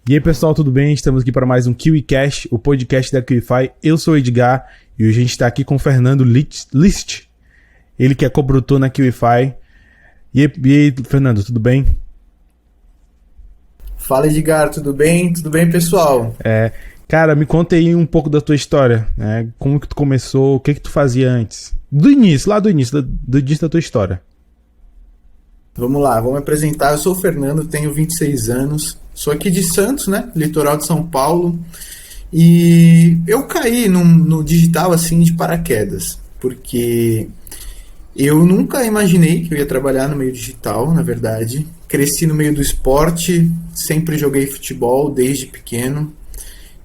E aí pessoal, tudo bem? Estamos aqui para mais um KiwiCast, o podcast da KiwiFi. Eu sou o Edgar e hoje a gente está aqui com o Fernando List, ele que é co-produtor na KiwiFi. E aí, Fernando, tudo bem? Fala, Edgar, tudo bem? Tudo bem, pessoal? Cara, me conta aí um pouco da tua história, né? Como que tu começou, o que tu fazia antes? Do início da tua história. Vamos lá, vou me apresentar. Eu sou o Fernando, tenho 26 anos, sou aqui de Santos, né? Litoral de São Paulo. E eu caí no digital assim de paraquedas, porque eu nunca imaginei que eu ia trabalhar no meio digital, na verdade. Cresci no meio do esporte, sempre joguei futebol desde pequeno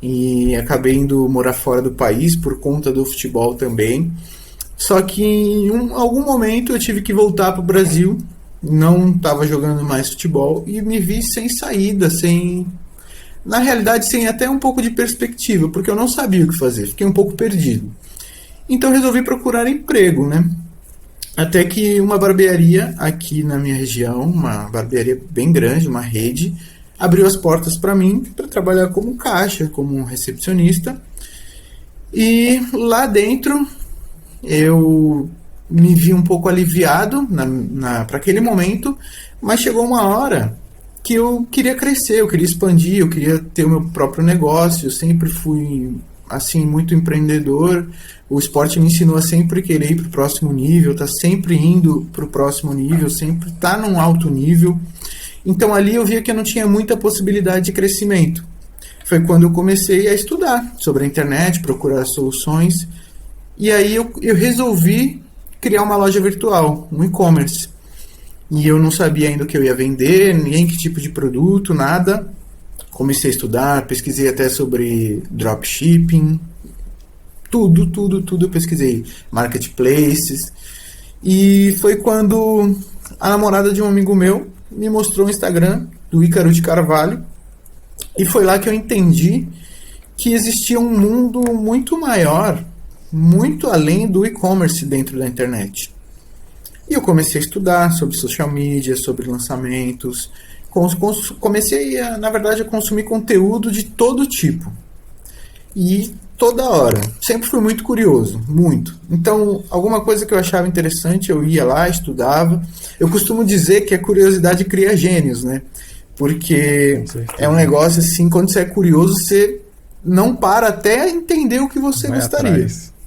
e acabei indo morar fora do país por conta do futebol também. Só que em algum momento eu tive que voltar para o Brasil, não estava jogando mais futebol e me vi sem saída, na realidade sem até um pouco de perspectiva, porque eu não sabia o que fazer, fiquei um pouco perdido. Então resolvi procurar emprego, né? Até que uma barbearia aqui na minha região, uma barbearia bem grande, uma rede, abriu as portas para mim para trabalhar como caixa, como recepcionista. E lá dentro eu me vi um pouco aliviado para aquele momento, mas chegou uma hora que eu queria crescer, eu queria expandir, eu queria ter o meu próprio negócio. Eu sempre fui assim muito empreendedor. O esporte me ensinou a sempre querer ir para o próximo nível, tá sempre indo para o próximo nível, sempre tá num alto nível. Então ali eu via que eu não tinha muita possibilidade de crescimento. Foi quando eu comecei a estudar sobre a internet, procurar soluções, e aí eu resolvi criar uma loja virtual, um e-commerce. E eu não sabia ainda o que eu ia vender, nem que tipo de produto, nada. Comecei a estudar, pesquisei até sobre dropshipping, tudo eu pesquisei, marketplaces. E foi quando a namorada de um amigo meu me mostrou o Instagram do Ícaro de Carvalho, e foi lá que eu entendi que existia um mundo muito maior, muito além do e-commerce dentro da internet. E eu comecei a estudar sobre social media, sobre lançamentos, comecei na verdade, a consumir conteúdo de todo tipo. E toda hora. Sempre fui muito curioso, muito. Então, alguma coisa que eu achava interessante, eu ia lá, estudava. Eu costumo dizer que a curiosidade cria gênios, né? Porque é um negócio assim, quando você é curioso, você não para até entender o que você gostaria. Atrás.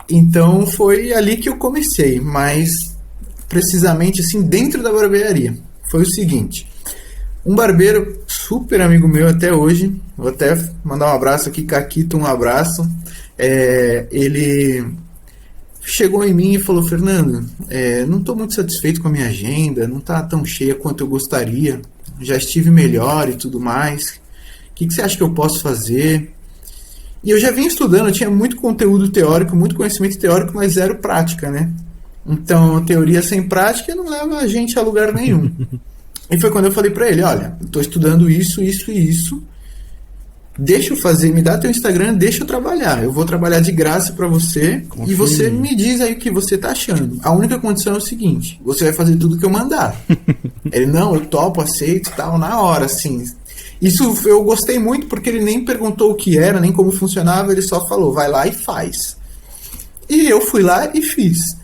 Então, foi ali que eu comecei, mas precisamente assim, dentro da barbearia. Foi o seguinte: um barbeiro super amigo meu até hoje, vou até mandar um abraço aqui, Caquito, um abraço. Ele chegou em mim e falou: Fernando, não estou muito satisfeito com a minha agenda, não está tão cheia quanto eu gostaria, já estive melhor e tudo mais. O que você acha que eu posso fazer? E eu já vinha estudando, eu tinha muito conteúdo teórico, muito conhecimento teórico, mas zero prática, né? Então, teoria sem prática não leva a gente a lugar nenhum. E foi quando eu falei pra ele: olha, eu tô estudando isso e isso, deixa eu fazer, me dá teu Instagram, deixa eu trabalhar, eu vou trabalhar de graça pra você. Confia. E você me diz aí o que você tá achando. A única condição é o seguinte: você vai fazer tudo que eu mandar. Ele: não, eu topo, aceito e tal, na hora, assim. Isso eu gostei muito, porque ele nem perguntou o que era, nem como funcionava, ele só falou: vai lá e faz. E eu fui lá e fiz.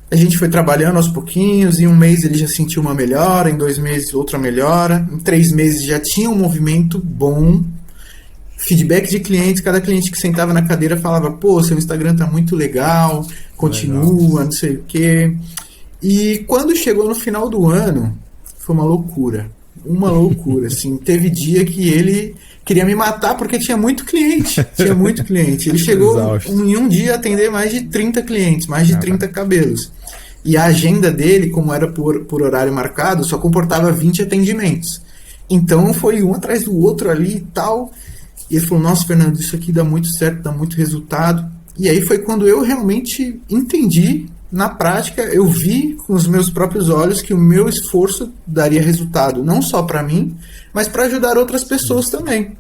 A gente foi trabalhando aos pouquinhos, em um mês ele já sentiu uma melhora, em 2 meses outra melhora, em 3 meses já tinha um movimento bom, feedback de clientes, cada cliente que sentava na cadeira falava: pô, seu Instagram tá muito legal, continua, não sei o quê. E quando chegou no final do ano, foi uma loucura, assim, teve dia que ele queria me matar porque tinha muito cliente. Ele chegou em um dia a atender mais de 30 clientes, mais de 30 cabelos. E a agenda dele, como era por horário marcado, só comportava 20 atendimentos. Então foi um atrás do outro ali e tal. E ele falou: nossa, Fernando, isso aqui dá muito certo, dá muito resultado. E aí foi quando eu realmente entendi, na prática, eu vi com os meus próprios olhos que o meu esforço daria resultado, não só para mim, mas para ajudar outras pessoas também.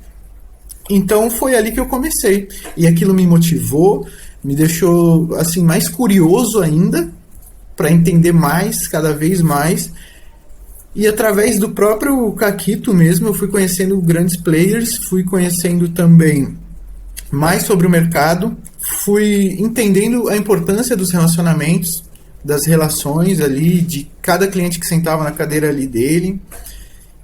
Então foi ali que eu comecei. E aquilo me motivou, me deixou assim mais curioso ainda, para entender mais, cada vez mais. E através do próprio Caquito mesmo, eu fui conhecendo grandes players, fui conhecendo também mais sobre o mercado, fui entendendo a importância dos relacionamentos, das relações ali, de cada cliente que sentava na cadeira ali dele.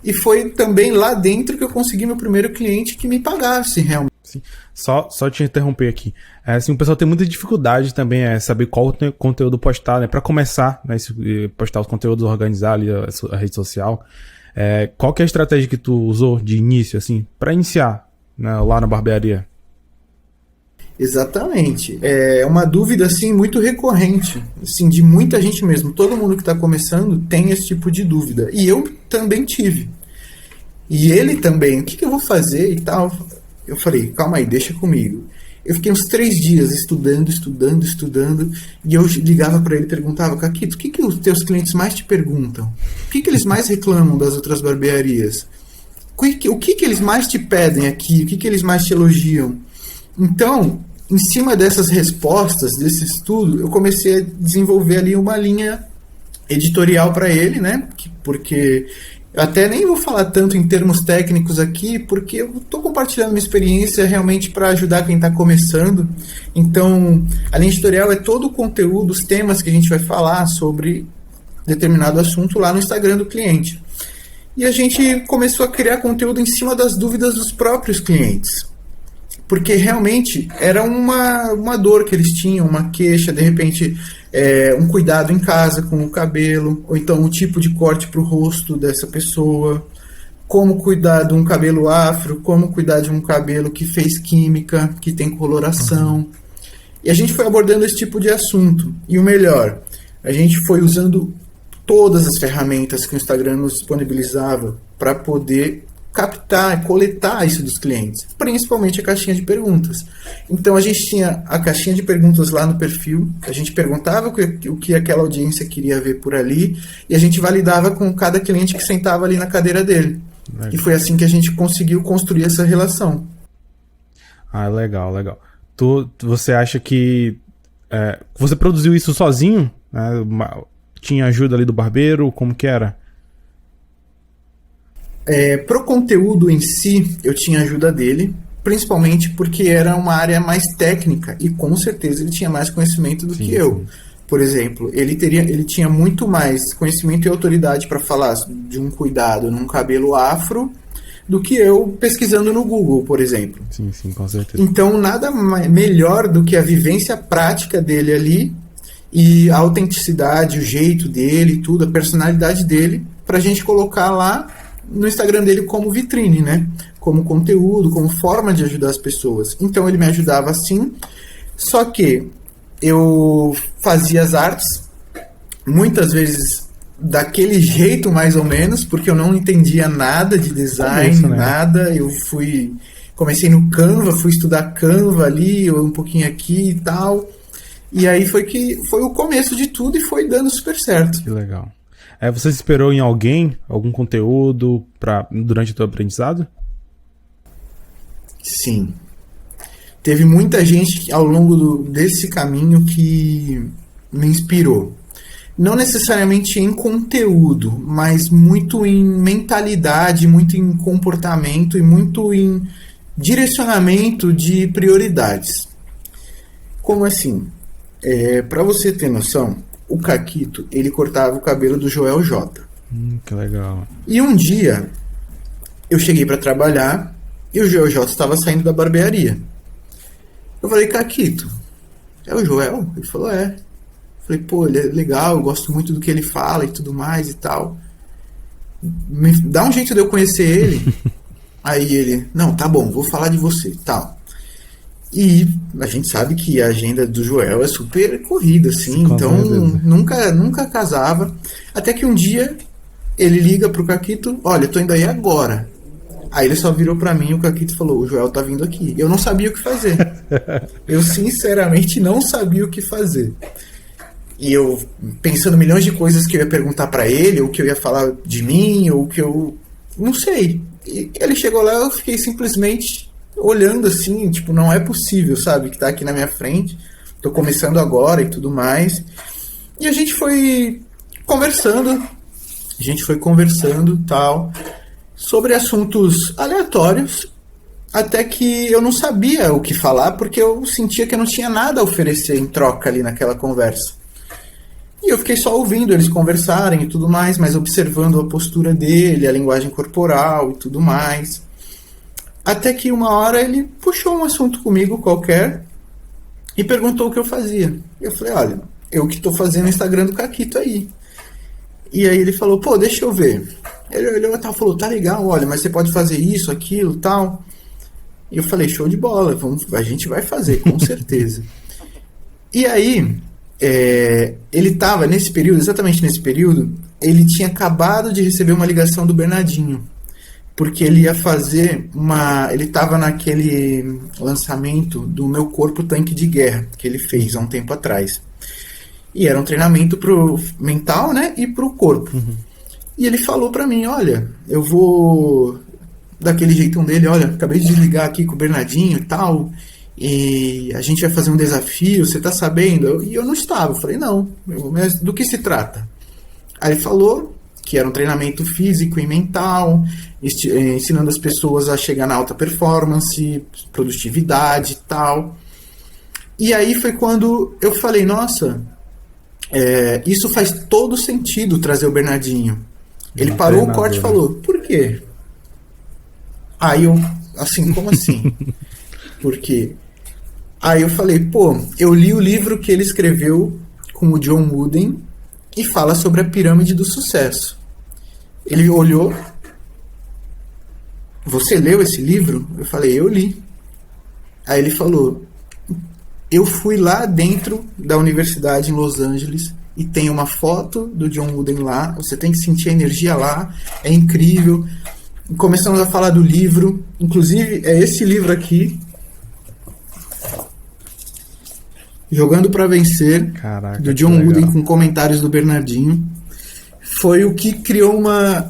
E foi também lá dentro que eu consegui meu primeiro cliente que me pagasse realmente. Sim. Só te interromper aqui. Assim, o pessoal tem muita dificuldade também saber qual conteúdo postar, né? Para começar, né, postar os conteúdos, organizar ali a rede social. Qual que é a estratégia que tu usou de início, assim, para iniciar, né, lá na barbearia? Exatamente. É uma dúvida assim muito recorrente, assim, de muita gente mesmo. Todo mundo que está começando tem esse tipo de dúvida. E eu também tive. E ele também. O que eu vou fazer e tal? Eu falei, calma aí, deixa comigo. Eu fiquei uns 3 dias estudando, e eu ligava para ele e perguntava, Caquito, o que os teus clientes mais te perguntam? O que eles mais reclamam das outras barbearias? O que eles mais te pedem aqui? O que eles mais te elogiam? Então, em cima dessas respostas, desse estudo, eu comecei a desenvolver ali uma linha editorial para ele, né? Porque eu até nem vou falar tanto em termos técnicos aqui, porque eu estou compartilhando minha experiência realmente para ajudar quem está começando. Então, a linha editorial é todo o conteúdo, os temas que a gente vai falar sobre determinado assunto lá no Instagram do cliente. E a gente começou a criar conteúdo em cima das dúvidas dos próprios clientes. Porque realmente era uma dor que eles tinham, uma queixa, de repente um cuidado em casa com o cabelo, ou então o tipo de corte para o rosto dessa pessoa, como cuidar de um cabelo afro, como cuidar de um cabelo que fez química, que tem coloração. E a gente foi abordando esse tipo de assunto. E o melhor, a gente foi usando todas as ferramentas que o Instagram nos disponibilizava para poder captar, coletar isso dos clientes, principalmente a caixinha de perguntas. Então a gente tinha a caixinha de perguntas lá no perfil, a gente perguntava o que aquela audiência queria ver por ali, e a gente validava com cada cliente que sentava ali na cadeira dele. Legal. E foi assim que a gente conseguiu construir essa relação. Ah, legal. Você acha que você produziu isso sozinho? Tinha ajuda ali do barbeiro? Como que era? Pro conteúdo em si, eu tinha ajuda dele, principalmente porque era uma área mais técnica e com certeza ele tinha mais conhecimento do que eu. Por exemplo, ele tinha muito mais conhecimento e autoridade para falar de um cuidado num cabelo afro do que eu pesquisando no Google, por exemplo. Sim, com certeza. Então, nada melhor do que a vivência prática dele ali e a autenticidade, o jeito dele, tudo, a personalidade dele, para a gente colocar lá no Instagram dele como vitrine, né? Como conteúdo, como forma de ajudar as pessoas. Então ele me ajudava assim, só que eu fazia as artes, muitas vezes daquele jeito mais ou menos, porque eu não entendia nada de design, né? Nada. Eu comecei no Canva, fui estudar Canva ali, um pouquinho aqui e tal. E aí foi o começo de tudo e foi dando super certo. Que legal. Você se esperou em alguém, algum conteúdo durante o teu aprendizado? Sim. Teve muita gente ao longo desse caminho que me inspirou. Não necessariamente em conteúdo, mas muito em mentalidade, muito em comportamento e muito em direcionamento de prioridades. Como assim? Para você ter noção, o Caquito, ele cortava o cabelo do Joel J. Que legal. E um dia, eu cheguei para trabalhar e o Joel J estava saindo da barbearia. Eu falei, Caquito, é o Joel? Ele falou, é. Eu falei, pô, ele é legal, eu gosto muito do que ele fala e tudo mais e tal. Me dá um jeito de eu conhecer ele. Aí ele, não, tá bom, vou falar de você e tal. E a gente sabe que a agenda do Joel é super corrida, assim, então nunca casava. Até que um dia ele liga pro Caquito, olha, eu tô indo aí agora. Aí ele só virou pra mim e o Caquito falou, o Joel tá vindo aqui. Eu não sabia o que fazer. Eu sinceramente não sabia o que fazer. E eu pensando milhões de coisas que eu ia perguntar pra ele, ou que eu ia falar de mim, ou que eu... não sei. E ele chegou lá, eu fiquei simplesmente olhando assim, tipo, não é possível, sabe, que tá aqui na minha frente, tô começando agora e tudo mais. E a gente foi conversando, A gente foi conversando, tal, sobre assuntos aleatórios, até que eu não sabia o que falar, porque eu sentia que eu não tinha nada a oferecer em troca ali naquela conversa. E eu fiquei só ouvindo eles conversarem e tudo mais, mas observando a postura dele, a linguagem corporal e tudo mais. Até que uma hora ele puxou um assunto comigo qualquer e perguntou o que eu fazia. Eu falei, olha, eu que estou fazendo o Instagram do Caquito aí. E aí ele falou, pô, deixa eu ver. Ele olhou e tal, falou, tá legal, olha, mas você pode fazer isso, aquilo, tal. E eu falei, show de bola, a gente vai fazer, com certeza. E aí, ele estava nesse período, exatamente nesse período, ele tinha acabado de receber uma ligação do Bernardinho, porque ele ia fazer ele estava naquele lançamento do Meu Corpo Tanque de Guerra, que ele fez há um tempo atrás. E era um treinamento pro mental, né, e pro corpo. Uhum. E ele falou pra mim, olha, eu vou... daquele jeitão dele, olha, acabei de desligar aqui com o Bernardinho e tal, e a gente vai fazer um desafio, você tá sabendo? E eu não estava, eu falei, não, mas do que se trata? Aí ele falou que era um treinamento físico e mental, ensinando as pessoas a chegar na alta performance, produtividade e tal. E aí foi quando eu falei, nossa, isso faz todo sentido trazer o Bernardinho. Ele parou o corte e falou, por quê? Aí eu, assim, como assim? Por quê? Aí eu falei, pô, eu li o livro que ele escreveu com o John Wooden e fala sobre a pirâmide do sucesso. Ele olhou, você leu esse livro? Eu falei, eu li. Aí ele falou, eu fui lá dentro da universidade em Los Angeles e tem uma foto do John Wooden lá, você tem que sentir a energia lá, é incrível. Começamos a falar do livro, inclusive é esse livro aqui, Jogando para Vencer. Caraca, do John Wooden, com comentários do Bernardinho. Foi o que criou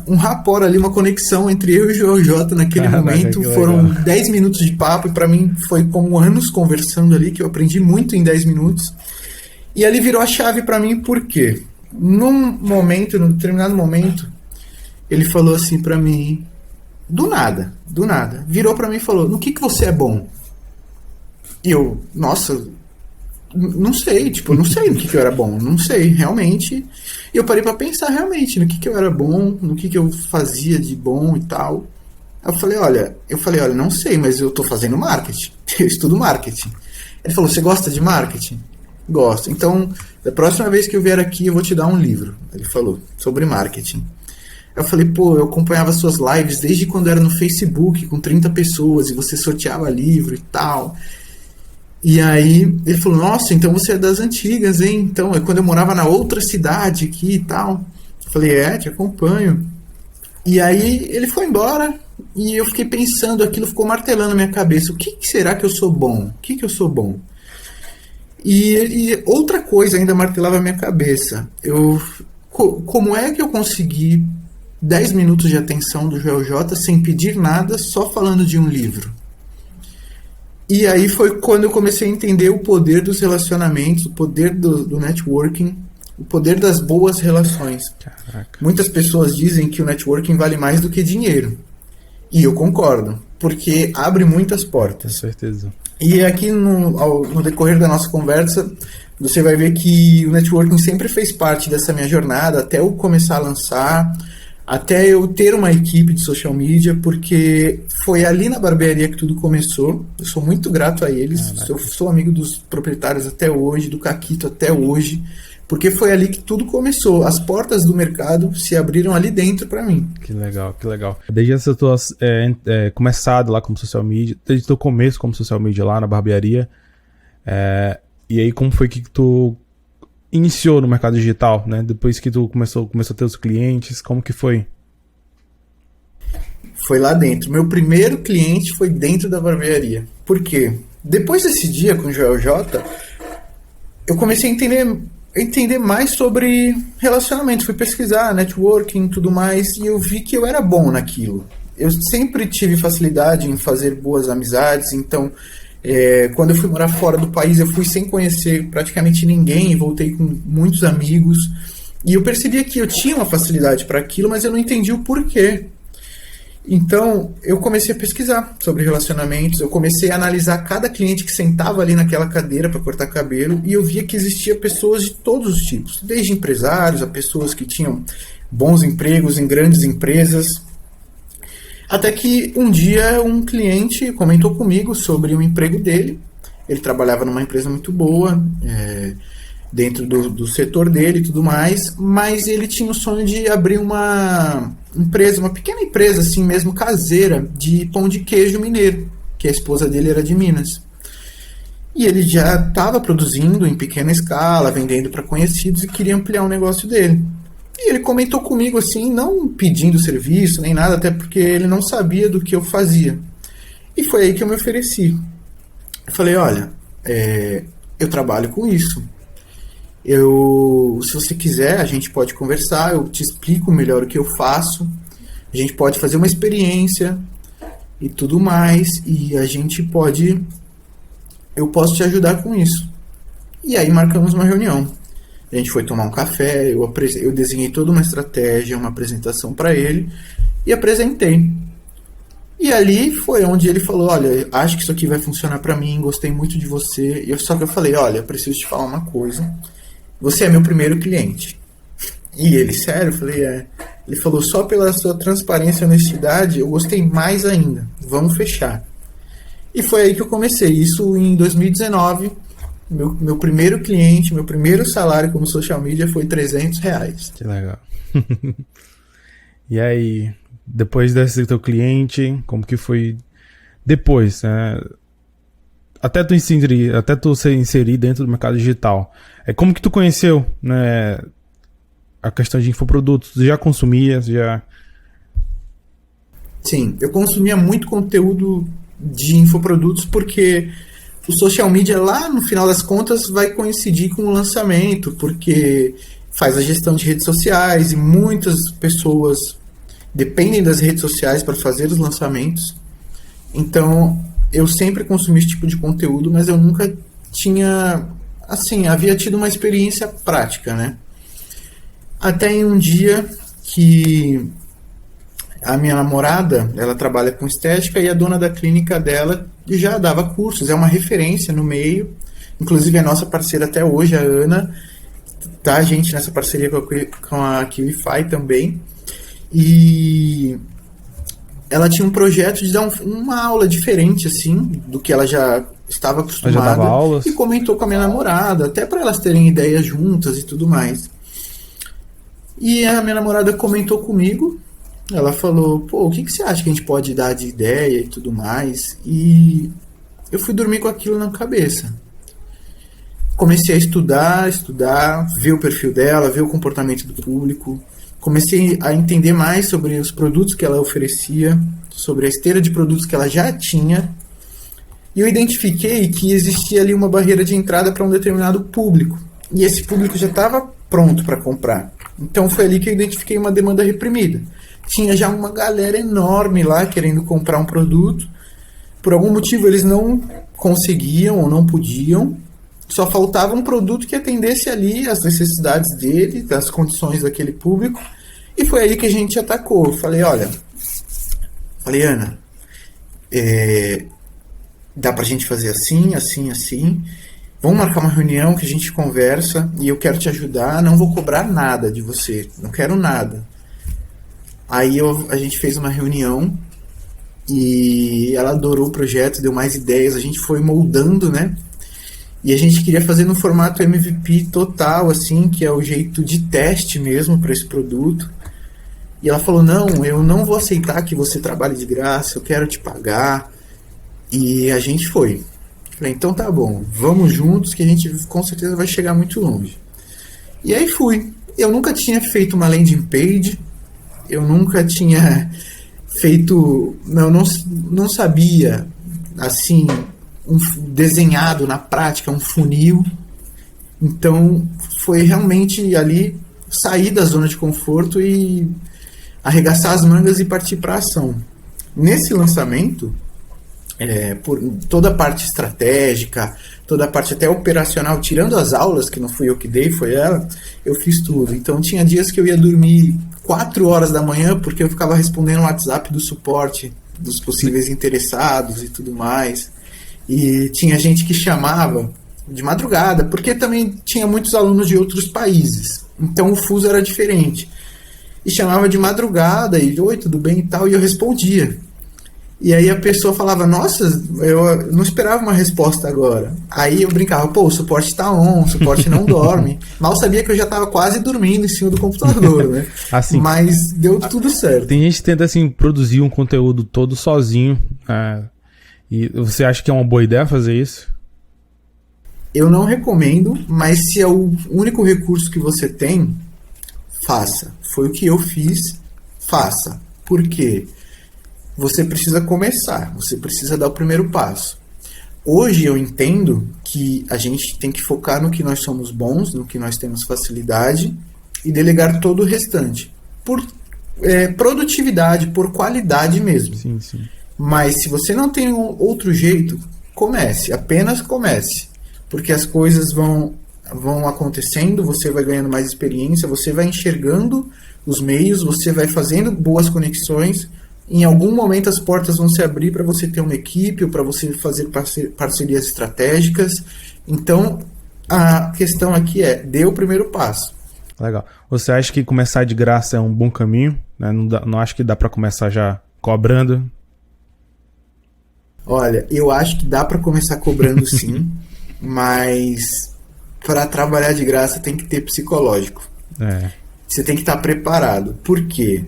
um rapport ali, uma conexão entre eu e o Joel J naquele momento. Foram 10 minutos de papo e para mim foi como anos conversando ali, que eu aprendi muito em 10 minutos. E ali virou a chave para mim, por quê? Num determinado momento, ele falou assim para mim, do nada, virou para mim e falou, no que você é bom? E eu, nossa, não sei, não sei no que eu era bom, não sei, realmente. E eu parei para pensar realmente no que eu era bom, no que eu fazia de bom e tal. Eu falei, olha, não sei, mas eu tô fazendo marketing, eu estudo marketing. Ele falou, você gosta de marketing? Gosto. Então, da próxima vez que eu vier aqui, eu vou te dar um livro. Ele falou, sobre marketing. Eu falei, pô, eu acompanhava suas lives desde quando era no Facebook, com 30 pessoas, e você sorteava livro e tal. E aí, ele falou, nossa, então você é das antigas, hein? Então, é quando eu morava na outra cidade aqui e tal. Eu falei, te acompanho. E aí, ele foi embora, e eu fiquei pensando, aquilo ficou martelando na minha cabeça. O que será que eu sou bom? O que eu sou bom? E outra coisa ainda martelava a minha cabeça. Como é que eu consegui 10 minutos de atenção do Joel J sem pedir nada, só falando de um livro? E aí foi quando eu comecei a entender o poder dos relacionamentos, o poder do networking, o poder das boas relações. Caraca. Muitas pessoas dizem que o networking vale mais do que dinheiro. E eu concordo, porque abre muitas portas. Com certeza. E aqui no decorrer da nossa conversa, você vai ver que o networking sempre fez parte dessa minha jornada, até eu começar a lançar, até eu ter uma equipe de social media, porque foi ali na barbearia que tudo começou. Eu sou muito grato a eles, eu sou amigo dos proprietários até hoje, do Caquito até hoje, porque foi ali que tudo começou. As portas do mercado se abriram ali dentro para mim. Que legal, que legal. Desde essa tua começado lá como social media, desde o teu começo como social media lá na barbearia, e aí como foi que tu iniciou no mercado digital, né? Depois que tu começou a ter os clientes, como que foi? Foi lá dentro. Meu primeiro cliente foi dentro da barbearia. Por quê? Depois desse dia com o Joel J, eu comecei a entender mais sobre relacionamento. Fui pesquisar, networking e tudo mais, e eu vi que eu era bom naquilo. Eu sempre tive facilidade em fazer boas amizades, então quando eu fui morar fora do país, eu fui sem conhecer praticamente ninguém e voltei com muitos amigos. E eu percebia que eu tinha uma facilidade para aquilo, mas eu não entendia o porquê. Então, eu comecei a pesquisar sobre relacionamentos, eu comecei a analisar cada cliente que sentava ali naquela cadeira para cortar cabelo, e eu via que existia pessoas de todos os tipos, desde empresários a pessoas que tinham bons empregos em grandes empresas. Até que um dia um cliente comentou comigo sobre o emprego dele. Ele trabalhava numa empresa muito boa, dentro do setor dele e tudo mais, mas ele tinha o sonho de abrir uma empresa, uma pequena empresa assim mesmo, caseira, de pão de queijo mineiro, que a esposa dele era de Minas. E ele já estava produzindo em pequena escala, vendendo para conhecidos e queria ampliar o negócio dele. E ele comentou comigo assim, não pedindo serviço nem nada, até porque ele não sabia do que eu fazia. E foi aí que eu me ofereci. Eu falei, olha, eu trabalho com isso. Se você quiser, a gente pode conversar, eu te explico melhor o que eu faço, a gente pode fazer uma experiência e tudo mais, e eu posso te ajudar com isso. E aí marcamos uma reunião. A gente foi tomar um café, eu desenhei toda uma estratégia, uma apresentação para ele, e apresentei. E ali foi onde ele falou, olha, acho que isso aqui vai funcionar para mim, gostei muito de você. Só que eu falei, olha, eu preciso te falar uma coisa. Você é meu primeiro cliente. E ele, sério? Eu falei, é. Ele falou, só pela sua transparência e honestidade, eu gostei mais ainda. Vamos fechar. E foi aí que eu comecei. Isso em 2019. Meu primeiro cliente, meu primeiro salário como social media foi R$300. Que legal. E aí, depois desse teu cliente, como que foi depois, né? Até tu se inserir dentro do mercado digital. Como que tu conheceu, né, a questão de infoprodutos? Tu já consumia? Sim, eu consumia muito conteúdo de infoprodutos porque o social media lá no final das contas vai coincidir com o lançamento, porque faz a gestão de redes sociais e muitas pessoas dependem das redes sociais para fazer os lançamentos. Então eu sempre consumi esse tipo de conteúdo, mas eu nunca tinha, assim, havia tido uma experiência prática, né? Até em um dia que a minha namorada, ela trabalha com estética e a dona da clínica dela já dava cursos, é uma referência no meio, inclusive é nossa parceira até hoje, a Ana, tá, gente, nessa parceria com a KiwiFi também, e ela tinha um projeto de dar uma aula diferente, assim, do que ela já estava acostumada, e comentou com a minha namorada, até para elas terem ideias juntas e tudo mais. E a minha namorada comentou comigo, ela falou, pô, o que você acha que a gente pode dar de ideia e tudo mais? E eu fui dormir com aquilo na cabeça. Comecei a estudar, ver o perfil dela, ver o comportamento do público. Comecei a entender mais sobre os produtos que ela oferecia, sobre a esteira de produtos que ela já tinha. E eu identifiquei que existia ali uma barreira de entrada para um determinado público. E esse público já estava pronto para comprar. Então foi ali que eu identifiquei uma demanda reprimida. Tinha já uma galera enorme lá querendo comprar um produto. Por algum motivo eles não conseguiam ou não podiam. Só faltava um produto que atendesse ali as necessidades dele, das condições daquele público. E foi aí que a gente atacou. Eu falei, olha, Ana, dá pra gente fazer assim, assim, assim. Vamos marcar uma reunião que a gente conversa e eu quero te ajudar. Não vou cobrar nada de você, não quero nada. Aí a gente fez uma reunião e ela adorou o projeto, deu mais ideias. A gente foi moldando, né? E a gente queria fazer no formato MVP total, assim, que é o jeito de teste mesmo para esse produto. E ela falou, não, eu não vou aceitar que você trabalhe de graça, eu quero te pagar. E a gente foi. Falei, então tá bom, vamos juntos que a gente com certeza vai chegar muito longe. E aí fui. Eu nunca tinha feito uma landing page, eu nunca tinha feito, eu não sabia, assim, desenhado na prática um funil. Então foi realmente ali sair da zona de conforto e arregaçar as mangas e partir para a ação. Nesse lançamento, por toda a parte estratégica, toda a parte até operacional, tirando as aulas, que não fui eu que dei, foi ela, eu fiz tudo. Então tinha dias que eu ia dormir 4 horas da manhã, porque eu ficava respondendo o WhatsApp do suporte, dos possíveis interessados e tudo mais. E tinha gente que chamava de madrugada, porque também tinha muitos alunos de outros países. Então o fuso era diferente. E chamava de madrugada, e oi, tudo bem e tal, e eu respondia. E aí a pessoa falava, nossa, eu não esperava uma resposta agora. Aí eu brincava, pô, o suporte tá on, o suporte não dorme. Mal sabia que eu já tava quase dormindo em cima do computador, né? Assim, mas deu tudo certo. Tem gente que tenta, assim, produzir um conteúdo todo sozinho. E você acha que é uma boa ideia fazer isso? Eu não recomendo, mas se é o único recurso que você tem, faça. Foi o que eu fiz, faça. Por quê? Você precisa começar, você precisa dar o primeiro passo. Hoje eu entendo que a gente tem que focar no que nós somos bons, no que nós temos facilidade e delegar todo o restante. Por produtividade, por qualidade mesmo. Sim, sim. Mas se você não tem outro jeito, comece, apenas comece. Porque as coisas vão acontecendo, você vai ganhando mais experiência, você vai enxergando os meios, você vai fazendo boas conexões. Em algum momento as portas vão se abrir para você ter uma equipe ou para você fazer parcerias estratégicas. Então, a questão aqui dê o primeiro passo. Legal. Você acha que começar de graça é um bom caminho? Né? Não acho que dá para começar já cobrando? Olha, eu acho que dá para começar cobrando sim, mas para trabalhar de graça tem que ter psicológico. Você tem que estar preparado. Por quê?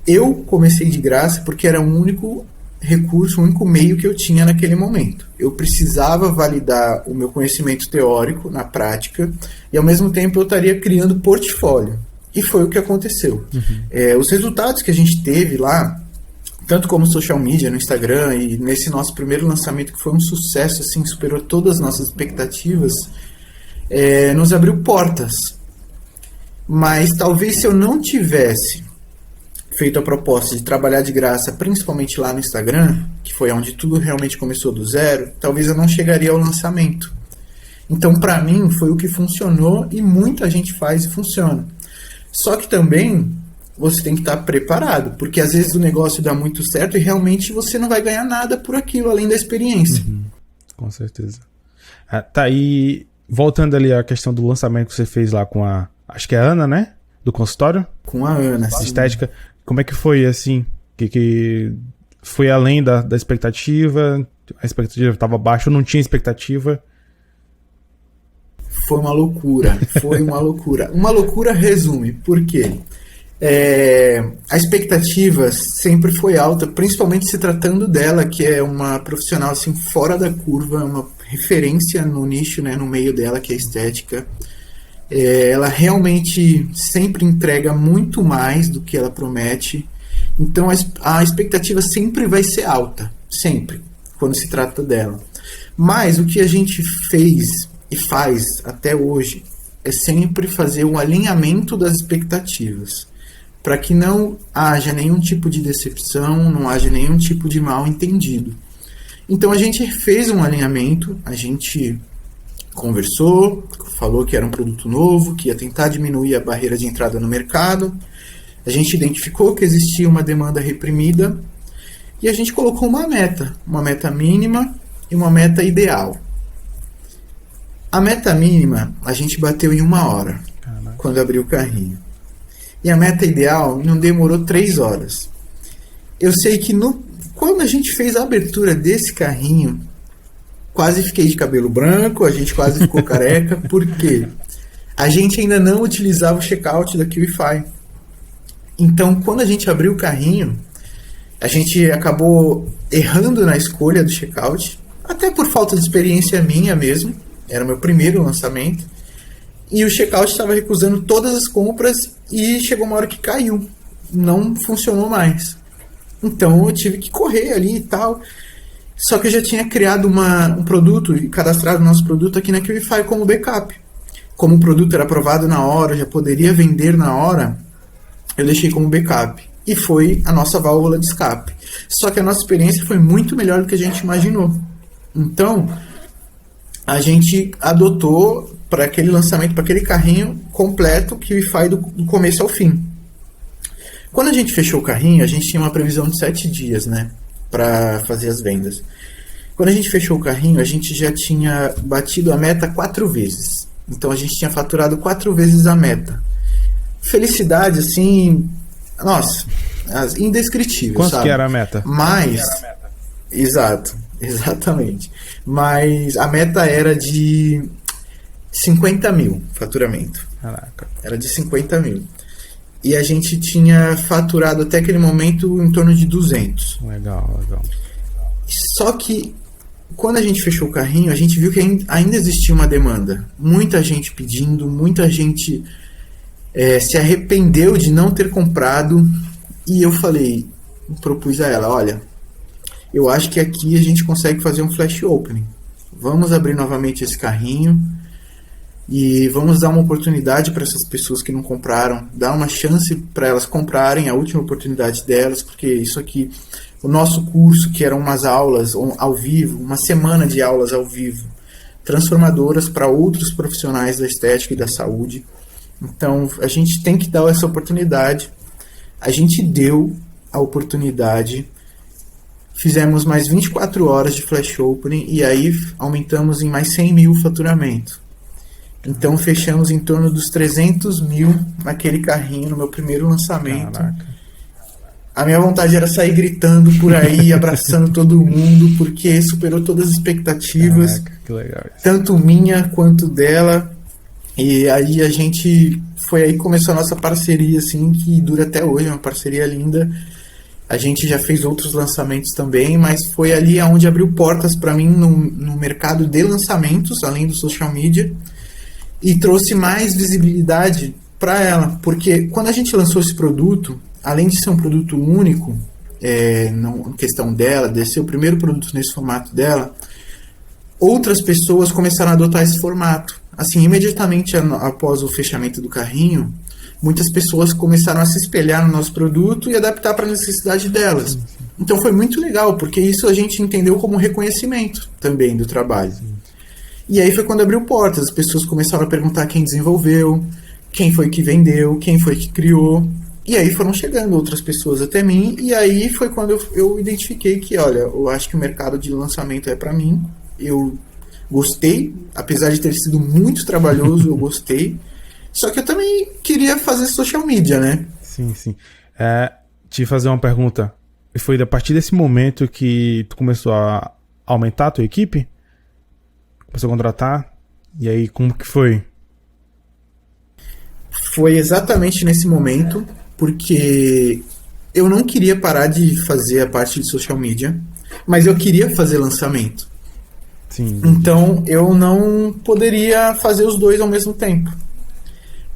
Eu comecei de graça porque era o único recurso, o único meio que eu tinha naquele momento. Eu precisava validar o meu conhecimento teórico na prática e ao mesmo tempo eu estaria criando portfólio. E foi o que aconteceu. Os resultados que a gente teve lá, tanto como social media, no Instagram e nesse nosso primeiro lançamento que foi um sucesso, assim, superou todas as nossas expectativas, nos abriu portas. Mas talvez se eu não tivesse feito a proposta de trabalhar de graça, principalmente lá no Instagram, que foi onde tudo realmente começou do zero, talvez eu não chegaria ao lançamento. Então, para mim, foi o que funcionou e muita gente faz e funciona. Só que também você tem que estar preparado, porque às vezes o negócio dá muito certo e realmente você não vai ganhar nada por aquilo, além da experiência. Com certeza. Tá, e voltando ali à questão do lançamento que você fez lá com acho que é a Ana, né? Do consultório? Com a Ana, sim. Estética. Como é que foi, assim? Que foi além da expectativa? A expectativa estava baixa ou não tinha expectativa? Foi uma loucura. Foi uma loucura. Uma loucura resume. Por quê? A expectativa sempre foi alta, principalmente se tratando dela, que é uma profissional assim, fora da curva, uma referência no nicho, né, no meio dela, que é a estética. Ela realmente sempre entrega muito mais do que ela promete. Então a expectativa sempre vai ser alta, sempre, quando se trata dela. Mas o que a gente fez e faz até hoje é sempre fazer um alinhamento das expectativas, para que não haja nenhum tipo de decepção, não haja nenhum tipo de mal entendido. Então a gente fez um alinhamento, a gente conversou, falou que era um produto novo, que ia tentar diminuir a barreira de entrada no mercado. A gente identificou que existia uma demanda reprimida e a gente colocou uma meta mínima e uma meta ideal. A meta mínima a gente bateu em 1 hora, quando abriu o carrinho. E a meta ideal não demorou 3 horas. Eu sei que quando a gente fez a abertura desse carrinho, quase fiquei de cabelo branco, a gente quase ficou careca, porque a gente ainda não utilizava o checkout da QIFI. Então, quando a gente abriu o carrinho, a gente acabou errando na escolha do checkout, até por falta de experiência minha mesmo, era o meu primeiro lançamento, e o checkout estava recusando todas as compras e chegou uma hora que caiu, não funcionou mais. Então, eu tive que correr ali e tal. Só que eu já tinha criado um produto e cadastrado o nosso produto aqui na QIFI como backup. Como o produto era aprovado na hora, já poderia vender na hora, eu deixei como backup. e foi a nossa válvula de escape. Só que a nossa experiência foi muito melhor do que a gente imaginou. Então, a gente adotou para aquele lançamento, para aquele carrinho completo, que o QIFI do começo ao fim. Quando a gente fechou o carrinho, a gente tinha uma previsão de 7 dias, né, para fazer as vendas. Quando a gente fechou o carrinho, a gente já tinha batido a meta 4 vezes. Então a gente tinha faturado 4 vezes a meta. Felicidade, assim, nossa, indescritível. Quanto sabe? Que era a meta? Mas, exatamente. Mas a meta era de 50 mil faturamento. Caraca. Era de 50 mil. E a gente tinha faturado até aquele momento em torno de 200. Legal. Só que quando a gente fechou o carrinho, a gente viu que ainda existia uma demanda. Muita gente pedindo, muita gente se arrependeu de não ter comprado. E eu propus a ela, olha, eu acho que aqui a gente consegue fazer um flash opening. Vamos abrir novamente esse carrinho e vamos dar uma oportunidade para essas pessoas que não compraram, dar uma chance para elas comprarem, a última oportunidade delas, porque isso aqui, o nosso curso, que eram umas aulas ao vivo, uma semana de aulas ao vivo, transformadoras para outros profissionais da estética e da saúde. Então, a gente tem que dar essa oportunidade. A gente deu a oportunidade, fizemos mais 24 horas de flash opening e aí aumentamos em mais 100 mil faturamento. Então, fechamos em torno dos 300 mil naquele carrinho, no meu primeiro lançamento. Caraca. A minha vontade era sair gritando por aí, abraçando todo mundo, porque superou todas as expectativas. Caraca, que legal isso. Tanto minha quanto dela. E aí a gente... Foi aí que começou a nossa parceria, assim, que dura até hoje, é uma parceria linda. A gente já fez outros lançamentos também, mas foi ali onde abriu portas para mim no mercado de lançamentos, além do social media, e trouxe mais visibilidade para ela, porque quando a gente lançou esse produto, além de ser um produto único, não questão dela, de ser o primeiro produto nesse formato dela, outras pessoas começaram a adotar esse formato. Assim, imediatamente após o fechamento do carrinho, muitas pessoas começaram a se espelhar no nosso produto e adaptar para a necessidade delas. Então foi muito legal, porque isso a gente entendeu como reconhecimento também do trabalho. E aí foi quando abriu portas, as pessoas começaram a perguntar quem desenvolveu, quem foi que vendeu, quem foi que criou. E aí foram chegando outras pessoas até mim, e aí foi quando eu identifiquei que, olha, eu acho que o mercado de lançamento é para mim. Eu gostei, apesar de ter sido muito trabalhoso, eu gostei. Só que eu também queria fazer social media, né? Sim. Te fazer uma pergunta. Foi a partir desse momento que tu começou a aumentar a tua equipe? Começou a contratar? E aí, como que foi? Foi exatamente nesse momento, porque eu não queria parar de fazer a parte de social media, mas eu queria fazer lançamento. Sim. Então, eu não poderia fazer os dois ao mesmo tempo.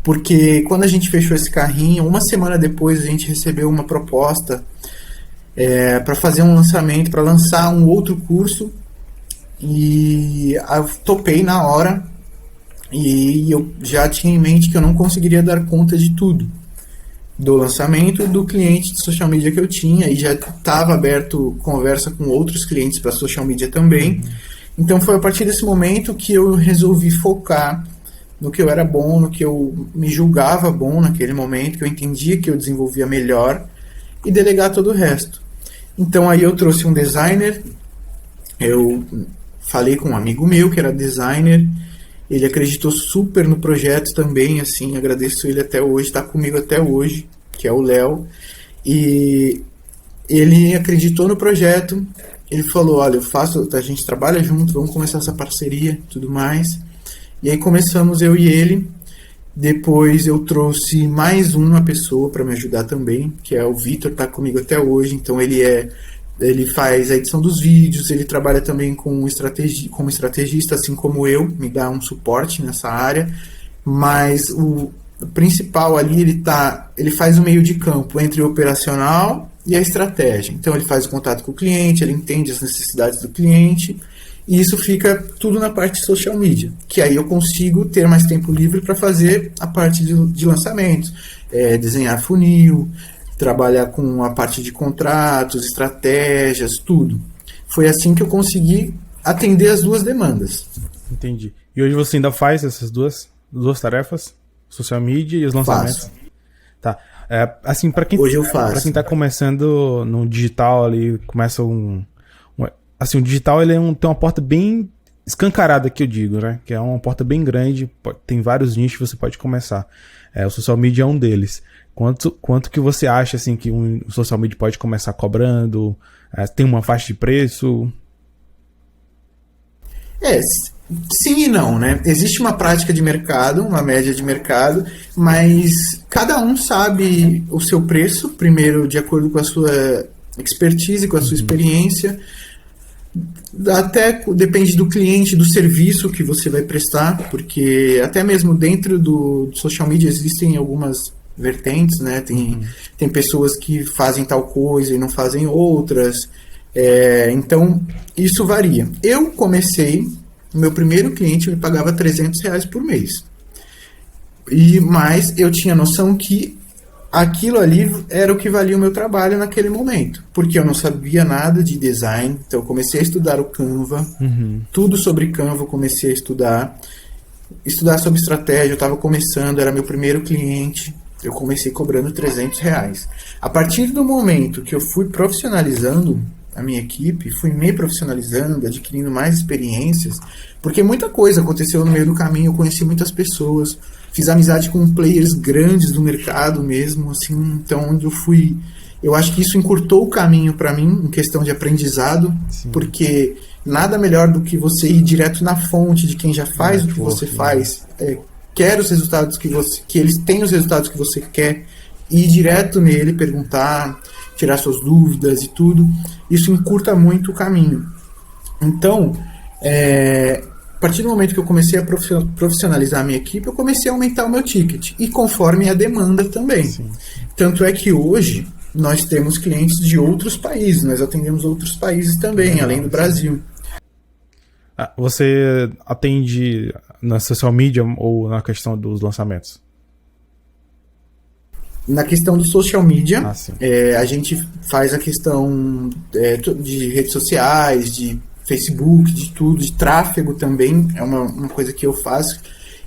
Porque quando a gente fechou esse carrinho, uma semana depois a gente recebeu uma proposta para fazer um lançamento, para lançar um outro curso. E eu topei na hora. E eu já tinha em mente que eu não conseguiria dar conta de tudo. Do lançamento, do cliente de social media que eu tinha. E já estava aberto conversa com outros clientes para social media também. Então foi a partir desse momento que eu resolvi focar no que eu era bom, no que eu me julgava bom naquele momento, que eu entendia que eu desenvolvia melhor, e delegar todo o resto. Então aí eu trouxe um designer, eu falei com um amigo meu que era designer, ele acreditou super no projeto também, assim, agradeço ele até hoje, está comigo até hoje, que é o Léo, e ele acreditou no projeto. Ele falou, olha, a gente trabalha junto, vamos começar essa parceria, tudo mais. E aí começamos eu e ele. Depois eu trouxe mais uma pessoa para me ajudar também, que é o Vitor, tá comigo até hoje. Então ele faz a edição dos vídeos, ele trabalha também como estrategista, assim como eu, me dá um suporte nessa área. Mas o principal ali, ele faz o meio de campo entre o operacional e a estratégia. Então ele faz o contato com o cliente, ele entende as necessidades do cliente, e isso fica tudo na parte de social media, que aí eu consigo ter mais tempo livre para fazer a parte de lançamentos, desenhar funil, trabalhar com a parte de contratos, estratégias, tudo. Foi assim que eu consegui atender as duas demandas. Entendi. E hoje você ainda faz essas duas tarefas? Social media e os lançamentos? Faço. Tá. Assim, para quem, Hoje eu faço. Pra quem tá começando no digital ali, começa assim, o digital ele tem uma porta bem escancarada, que eu digo, né? Que é uma porta bem grande, tem vários nichos que você pode começar. O social media é um deles. Quanto que você acha, assim, que um social media pode começar cobrando? Tem uma faixa de preço? Sim e não, né? Existe uma prática de mercado, uma média de mercado, mas cada um sabe o seu preço, primeiro de acordo com a sua expertise, com a sua experiência. Até depende do cliente, do serviço que você vai prestar, porque até mesmo dentro do social media existem algumas vertentes, né? Tem pessoas que fazem tal coisa e não fazem outras. Então, isso varia. Eu comecei, meu primeiro cliente me pagava R$300 por mês. Mas eu tinha noção que aquilo ali era o que valia o meu trabalho naquele momento, porque eu não sabia nada de design, então eu comecei a estudar o Canva, tudo sobre Canva eu comecei a estudar sobre estratégia, eu estava começando, era meu primeiro cliente, eu comecei cobrando R$300. A partir do momento que eu fui profissionalizando a minha equipe, fui me profissionalizando, adquirindo mais experiências, porque muita coisa aconteceu no meio do caminho, eu conheci muitas pessoas, fiz amizade com players grandes do mercado mesmo, assim, então onde eu acho que isso encurtou o caminho para mim, em questão de aprendizado, sim, porque nada melhor do que você ir direto na fonte de quem já faz o que você faz, quer os resultados que eles têm os resultados que você quer, ir direto nele, perguntar, tirar suas dúvidas e tudo, isso encurta muito o caminho. Então, a partir do momento que eu comecei a profissionalizar a minha equipe, eu comecei a aumentar o meu ticket, e conforme a demanda também. Sim. Tanto é que hoje nós temos clientes de outros países, nós atendemos outros países também, além do Brasil. Você atende na social media ou na questão dos lançamentos? Na questão do social media, a gente faz a questão de redes sociais, de Facebook, de tudo, de tráfego também, é uma coisa que eu faço,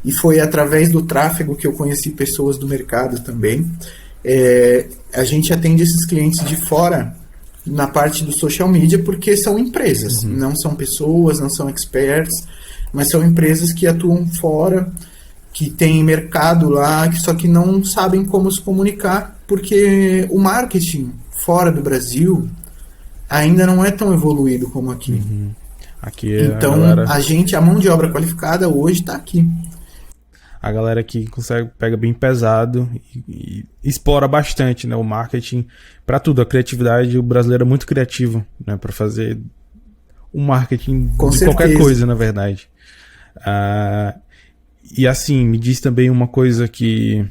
e foi através do tráfego que eu conheci pessoas do mercado também. A gente atende esses clientes de fora na parte do social media porque são empresas, não são pessoas, não são experts, mas são empresas que atuam fora, que têm mercado lá, só que não sabem como se comunicar, porque o marketing fora do Brasil ainda não é tão evoluído como aqui. Então, a mão de obra qualificada hoje está aqui. A galera aqui pega bem pesado e explora bastante, né, o marketing para tudo. A criatividade, o brasileiro é muito criativo, né, para fazer o marketing de qualquer coisa, na verdade. E assim, me diz também uma coisa que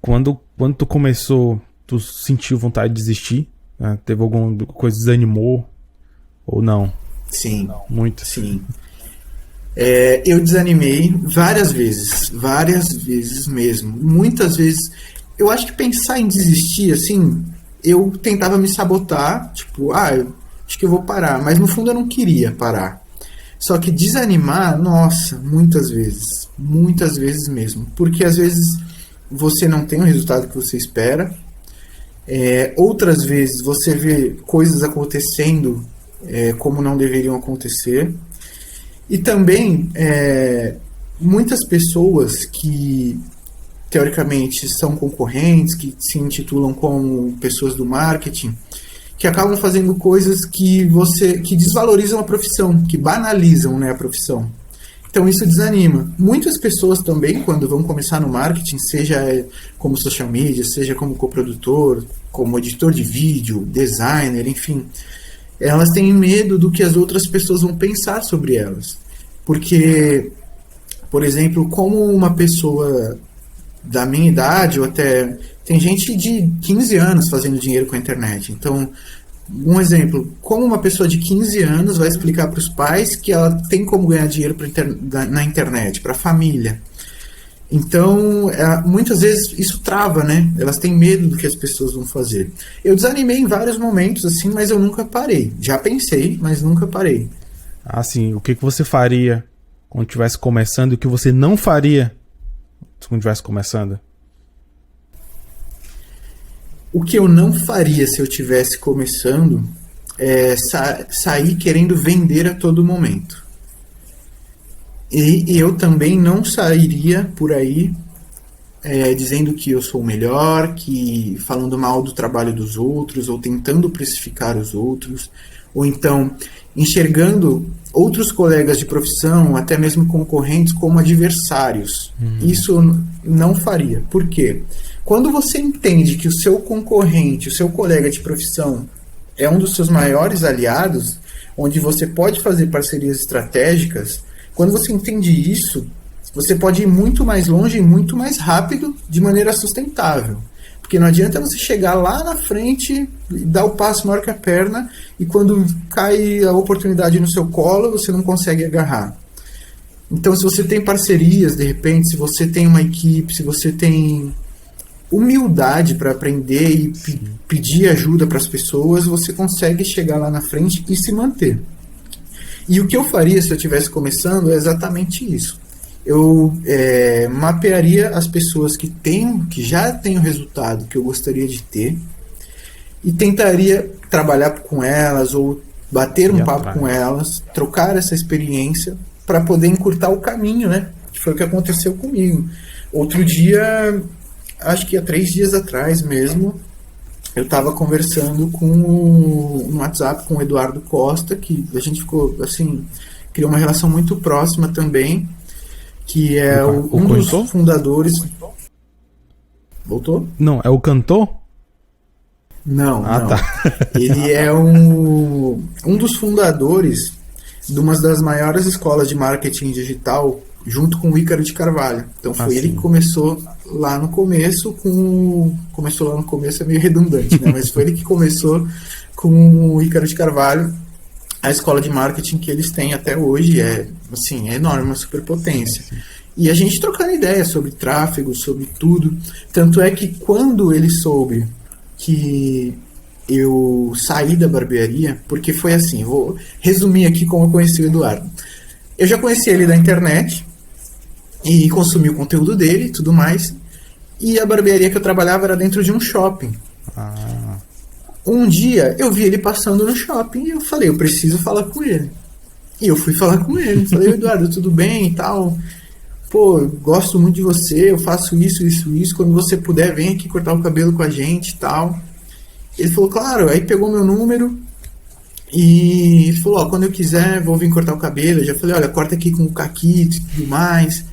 quando tu começou, tu sentiu vontade de desistir? Teve alguma coisa que desanimou ou não? Sim. Não. Muito? Sim. Eu desanimei várias vezes mesmo. Muitas vezes, eu acho que pensar em desistir, assim, eu tentava me sabotar, tipo, acho que eu vou parar, mas no fundo eu não queria parar. Só que desanimar, nossa, muitas vezes mesmo, porque às vezes você não tem o resultado que você espera, outras vezes você vê coisas acontecendo como não deveriam acontecer. E também, muitas pessoas que, teoricamente, são concorrentes, que se intitulam como pessoas do marketing, que acabam fazendo coisas que desvalorizam a profissão, que banalizam, né, a profissão. Então, isso desanima. Muitas pessoas também, quando vão começar no marketing, seja como social media, seja como coprodutor, como editor de vídeo, designer, enfim, elas têm medo do que as outras pessoas vão pensar sobre elas. Porque, por exemplo, como uma pessoa da minha idade, ou até... Tem gente de 15 anos fazendo dinheiro com a internet. Então, um exemplo, como uma pessoa de 15 anos vai explicar para os pais que ela tem como ganhar dinheiro na internet, para a família? Então, muitas vezes isso trava, né? Elas têm medo do que as pessoas vão fazer. Eu desanimei em vários momentos, assim, mas eu nunca parei. Já pensei, mas nunca parei. Assim, o que você faria quando estivesse começando e o que você não faria quando estivesse começando? O que eu não faria se eu estivesse começando é sair querendo vender a todo momento. E eu também não sairia por aí dizendo que eu sou o melhor, que falando mal do trabalho dos outros, ou tentando precificar os outros, ou então enxergando outros colegas de profissão, até mesmo concorrentes, como adversários. Isso eu não faria. Por quê? Quando você entende que o seu concorrente, o seu colega de profissão é um dos seus maiores aliados, onde você pode fazer parcerias estratégicas, quando você entende isso, você pode ir muito mais longe e muito mais rápido de maneira sustentável. Porque não adianta você chegar lá na frente, dar o passo maior que a perna, e quando cai a oportunidade no seu colo, você não consegue agarrar. Então, se você tem parcerias, de repente, se você tem uma equipe, se você tem humildade para aprender e pedir ajuda para as pessoas, você consegue chegar lá na frente e se manter. E o que eu faria se eu estivesse começando é exatamente isso. Eu mapearia as pessoas que já têm o resultado que eu gostaria de ter e tentaria trabalhar com elas ou bater um papo com elas, trocar essa experiência para poder encurtar o caminho, né? Que foi o que aconteceu comigo. Outro dia, acho que há 3 dias atrás mesmo, eu estava conversando no WhatsApp com o Eduardo Costa, que a gente ficou, assim, criou uma relação muito próxima também, que é um dos fundadores... Voltou? Não, é o cantor? Não, não. Tá. Ele é um dos fundadores de uma das maiores escolas de marketing digital, junto com o Ícaro de Carvalho. Então foi ele que começou lá no começo Começou lá no começo, é meio redundante, né? Mas foi ele que começou com o Ícaro de Carvalho, a escola de marketing que eles têm até hoje. É enorme, uma superpotência. E a gente trocando ideias sobre tráfego, sobre tudo. Tanto é que quando ele soube que eu saí da barbearia, porque foi assim, vou resumir aqui como eu conheci o Eduardo. Eu já conheci ele da internet e consumi o conteúdo dele e tudo mais. E a barbearia que eu trabalhava era dentro de um shopping. Um dia eu vi ele passando no shopping e eu falei, eu preciso falar com ele. E eu fui falar com ele. Falei, Eduardo, tudo bem e tal? Pô, eu gosto muito de você, eu faço isso. Quando você puder, vem aqui cortar o cabelo com a gente e tal. Ele falou, claro. Aí pegou meu número e falou, quando eu quiser, vou vir cortar o cabelo. Eu já falei, olha, corta aqui com o caquito e tudo mais.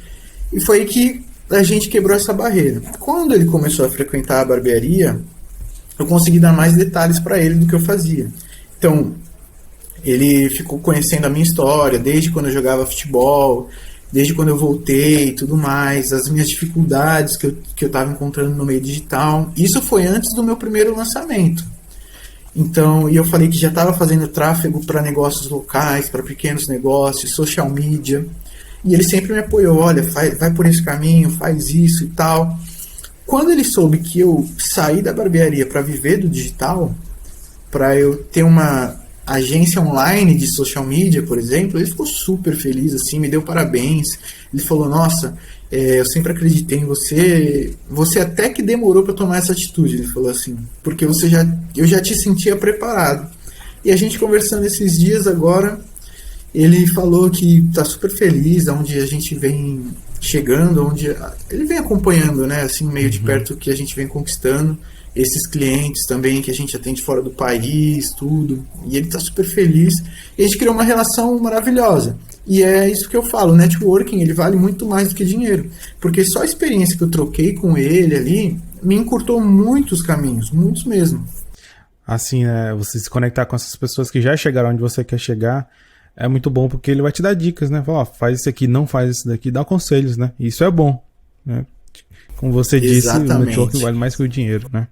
E foi aí que a gente quebrou essa barreira. Quando ele começou a frequentar a barbearia, eu consegui dar mais detalhes para ele do que eu fazia. Então, ele ficou conhecendo a minha história, desde quando eu jogava futebol, desde quando eu voltei e tudo mais, as minhas dificuldades que eu estava encontrando no meio digital. Isso foi antes do meu primeiro lançamento. Então, e eu falei que já estava fazendo tráfego para negócios locais, para pequenos negócios, social media. E ele sempre me apoiou, olha, vai por esse caminho, faz isso e tal. Quando ele soube que eu saí da barbearia para viver do digital, para eu ter uma agência online de social media, por exemplo, ele ficou super feliz, assim, me deu parabéns. Ele falou, nossa, eu sempre acreditei em você, você até que demorou para tomar essa atitude, ele falou assim, porque eu já te sentia preparado. E a gente conversando esses dias agora, ele falou que está super feliz onde a gente vem chegando, onde ele vem acompanhando, né, assim, meio de perto, que a gente vem conquistando, esses clientes também que a gente atende fora do país, tudo, e ele está super feliz, e a gente criou uma relação maravilhosa, e é isso que eu falo, o networking, ele vale muito mais do que dinheiro, porque só a experiência que eu troquei com ele ali, me encurtou muitos caminhos, muitos mesmo. Assim, né, você se conectar com essas pessoas que já chegaram onde você quer chegar, é muito bom, porque ele vai te dar dicas, né? Fala, faz isso aqui, não faz isso daqui, dá conselhos, né? E isso é bom, né? Como você disse, o networking vale mais que o dinheiro, né?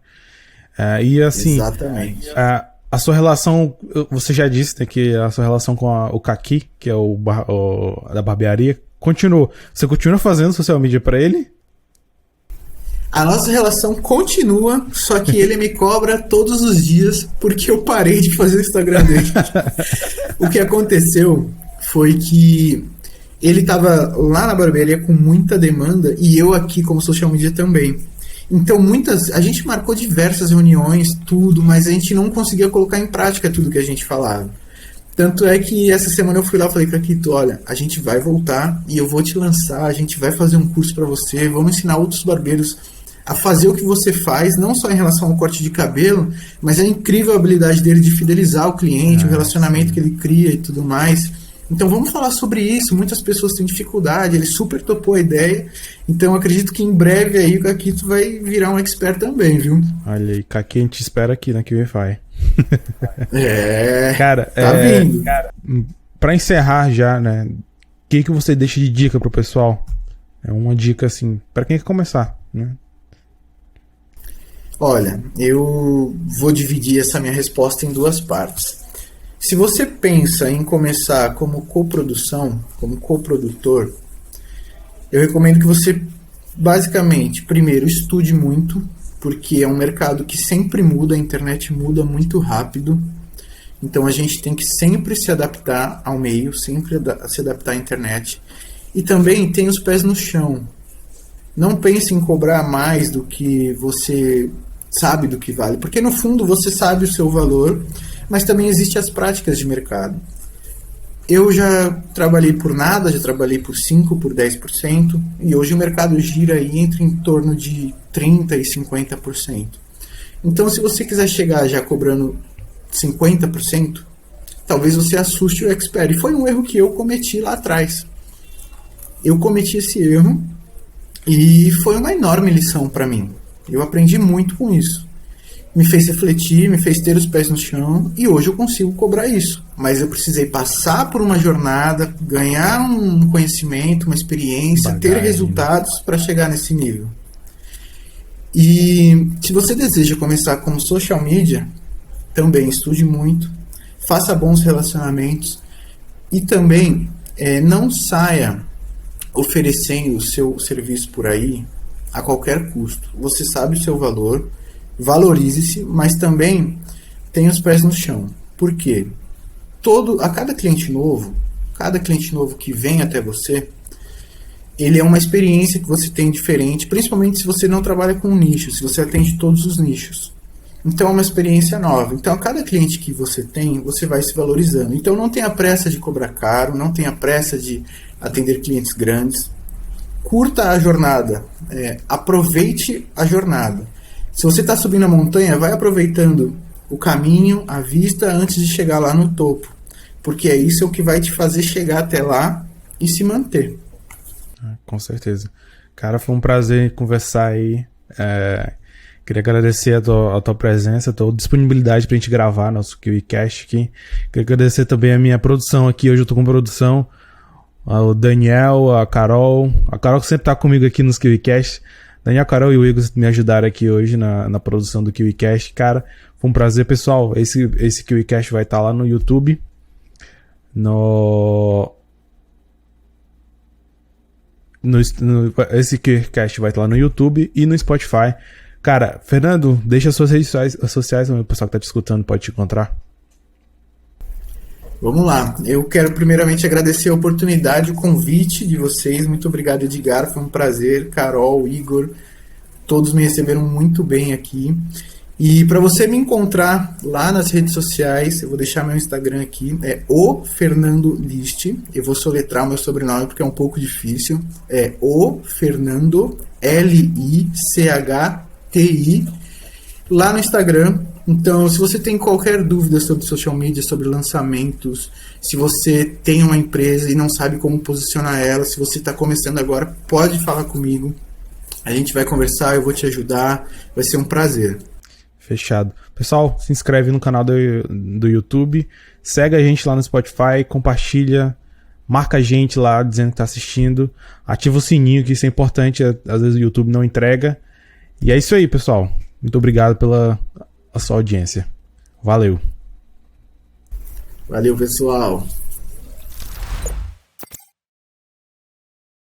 E assim, a sua relação, você já disse, né, que a sua relação com o Kaki, que é da barbearia, continuou. Você continua fazendo social media pra ele? A nossa relação continua, só que ele me cobra todos os dias porque eu parei de fazer o Instagram dele. O que aconteceu foi que ele estava lá na barbearia com muita demanda e eu aqui como social media também. Então a gente marcou diversas reuniões, tudo, mas a gente não conseguia colocar em prática tudo que a gente falava. Tanto é que essa semana eu fui lá e falei pra Kito, olha, a gente vai voltar e eu vou te lançar, a gente vai fazer um curso pra você, vamos ensinar outros barbeiros a fazer o que você faz, não só em relação ao corte de cabelo, mas a incrível habilidade dele de fidelizar o cliente, o relacionamento que ele cria e tudo mais. Então vamos falar sobre isso, muitas pessoas têm dificuldade, ele super topou a ideia, então eu acredito que em breve aí o Kakito vai virar um expert também, viu? Olha aí, Kaki, a gente espera aqui na QIFI. Cara, tá vindo. Cara, pra encerrar já, né, o que você deixa de dica pro pessoal? É uma dica assim, pra quem quer começar, né? Olha, eu vou dividir essa minha resposta em duas partes. Se você pensa em começar como coprodução, como coprodutor, eu recomendo que você, basicamente, primeiro estude muito, porque é um mercado que sempre muda, a internet muda muito rápido, então a gente tem que sempre se adaptar ao meio, sempre se adaptar à internet. E também tem os pés no chão. Não pense em cobrar mais do que você sabe do que vale, porque no fundo você sabe o seu valor, mas também existem as práticas de mercado. Eu já trabalhei por nada, já trabalhei por 5%, por 10%, e hoje o mercado gira aí entre em torno de 30% e 50%. Então, se você quiser chegar já cobrando 50%, talvez você assuste o expert. E foi um erro que eu cometi lá atrás. Eu cometi esse erro e foi uma enorme lição para mim. Eu aprendi muito com isso. Me fez refletir, me fez ter os pés no chão e hoje eu consigo cobrar isso. Mas eu precisei passar por uma jornada, ganhar um conhecimento, uma experiência, ter resultados para chegar nesse nível. E se você deseja começar como social media, também estude muito, faça bons relacionamentos e também não saia oferecendo o seu serviço por aí a qualquer custo. Você sabe o seu valor, valorize-se, mas também tenha os pés no chão. Por quê? Cada cliente novo que vem até você, ele é uma experiência que você tem diferente, principalmente se você não trabalha com um nicho, se você atende todos os nichos. Então é uma experiência nova. Então a cada cliente que você tem, você vai se valorizando. Então não tenha pressa de cobrar caro, não tenha pressa de atender clientes grandes. Curta a jornada, aproveite a jornada. Se você está subindo a montanha, vai aproveitando o caminho, a vista, antes de chegar lá no topo. Porque isso é o que vai te fazer chegar até lá e se manter. Com certeza. Cara, foi um prazer conversar aí. Queria agradecer a tua presença, a tua disponibilidade pra gente gravar nosso KiwiCast aqui. Queria agradecer também a minha produção aqui. Hoje eu tô com produção. O Daniel, a Carol que sempre tá comigo aqui nos KiwiCast. Daniel, a Carol e o Igor me ajudaram aqui hoje na produção do KiwiCast. Cara, foi um prazer, pessoal. Esse KiwiCast vai estar lá no YouTube. Esse KiwiCast vai estar lá no YouTube e no Spotify. Cara, Fernando, deixa as suas redes sociais onde o pessoal que tá te escutando pode te encontrar. Vamos lá. Eu quero primeiramente agradecer a oportunidade, o convite de vocês. Muito obrigado, Edgar. Foi um prazer. Carol, Igor, todos me receberam muito bem aqui. E para você me encontrar lá nas redes sociais, eu vou deixar meu Instagram aqui, é o Fernando List. Eu vou soletrar o meu sobrenome porque é um pouco difícil. É o Fernando Lichti lá no Instagram. Então, se você tem qualquer dúvida sobre social media, sobre lançamentos, se você tem uma empresa e não sabe como posicionar ela, se você está começando agora, pode falar comigo. A gente vai conversar, eu vou te ajudar, vai ser um prazer. Fechado. Pessoal, se inscreve no canal do YouTube, segue a gente lá no Spotify, compartilha, marca a gente lá dizendo que está assistindo, ativa o sininho, que isso é importante, às vezes o YouTube não entrega. E é isso aí, pessoal. Muito obrigado pela sua audiência. Valeu. Valeu, pessoal.